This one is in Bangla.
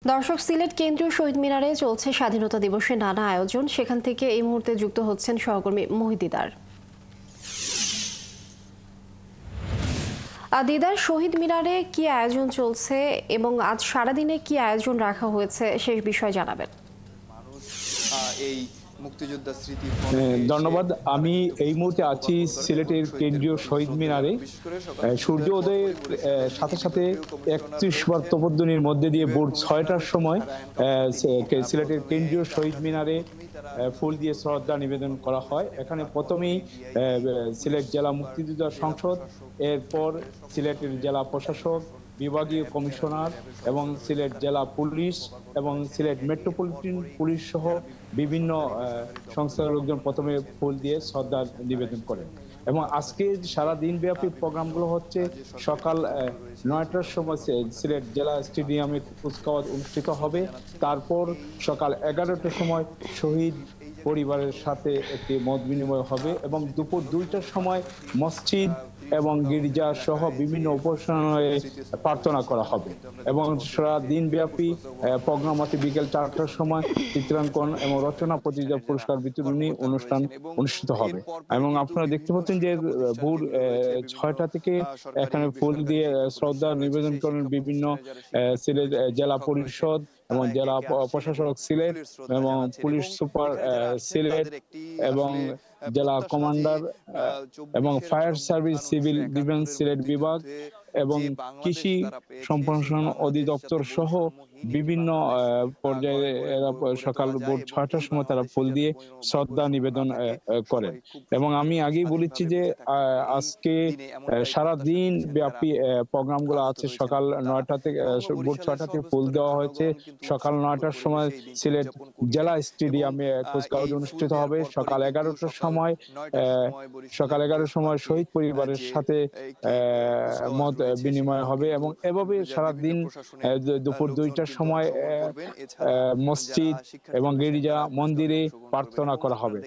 দর্শক, সিলেট কেন্দ্রীয় শহীদ মিনারে চলছে স্বাধীনতা দিবসে নানা আয়োজন। সেখান থেকে এই মুহূর্তে যুক্ত হচ্ছেন সহকর্মী মহিদিদার। দিদার, শহীদ মিনারে কি আয়োজন চলছে এবং আজ সারাদিনে কি আয়োজন রাখা হয়েছে সেই বিষয়ে জানাবেন। এই মুক্তিযোদ্ধা স্মৃতি ধন্যবাদ। আমি এই মুহূর্তে আছি সিলেটের কেন্দ্রীয় শহীদ মিনারে। সূর্য উদয়ের সাথে সাথে ৩১ বার তপধ্বনির মধ্যে দিয়ে ভোর ৬টার সময় সিলেটের কেন্দ্রীয় শহীদ মিনারে ফুল দিয়ে শ্রদ্ধা নিবেদন করা হয়। এখানে প্রথমেই সিলেট জেলা মুক্তিযোদ্ধা সংসদ, এরপর সিলেটের জেলা প্রশাসক, বিভাগীয় কমিশনার এবং সিলেট জেলা পুলিশ এবং সিলেট মেট্রোপলিটন পুলিশ সহ বিভিন্ন সংস্থার লোকজন প্রথমে ফুল দিয়ে শ্রদ্ধা নিবেদন করেন। এবং আজকে সারা দিন ব্যাপী প্রোগ্রামগুলো হচ্ছে সকাল ৯টার সময় সিলেট জেলা স্টেডিয়ামে কুচকাওয়াজ অনুষ্ঠিত হবে। তারপর সকাল ১১টার সময় শহীদ পরিবারের সাথে একটি মত বিনিময় হবে এবং দুপুর ২টার সময় মসজিদ এবং গির্জা সহ বিভিন্ন উপাসনালয়ে প্রার্থনা করা হবে এবং সারা দিন ব্যাপী প্রোগ্রাম আছে। বিকেল ৪টার সময় চিত্রাঙ্কন এবং রচনা প্রতিযোগিতা পুরস্কার বিতরণী অনুষ্ঠান অনুষ্ঠিত হবে। এবং আপনারা দেখতে পাচ্ছেন যে ভোর ৬টা থেকে এখানে ফুল দিয়ে শ্রদ্ধা নিবেদন করেন বিভিন্ন সিলেট জেলা পরিষদ এবং জেলা প্রশাসক সিলেট এবং পুলিশ সুপার সিলেট এবং জেলা কমান্ডার এবং fire service civil defence Sylhet বিভাগ এবং কৃষি সম্প্রসারণ অধিদপ্তর সহ বিভিন্ন পর্যায়ে সকাল ভোর ৬টার সময় তারা ফুল দিয়ে শ্রদ্ধা নিবেদন করেন। এবং আমি আগেই বলেছি যে আজকে সারা দিন ব্যাপী প্রোগ্রামগুলো আছে। সকাল ৯টা থেকে ভোর ৬টা থেকে ফুল দেওয়া হয়েছে। সকাল ৯টার সময় সিলেট জেলা স্টেডিয়ামে কুচকাওয়াজ অনুষ্ঠিত হবে। সকাল ১১টার সময় শহীদ পরিবারের সাথে মত বিনিময় হবে এবং এভাবে সারাদিন দুপুর ২টার সময় মসজিদ এবং গির্জা মন্দিরে প্রার্থনা করা হবে।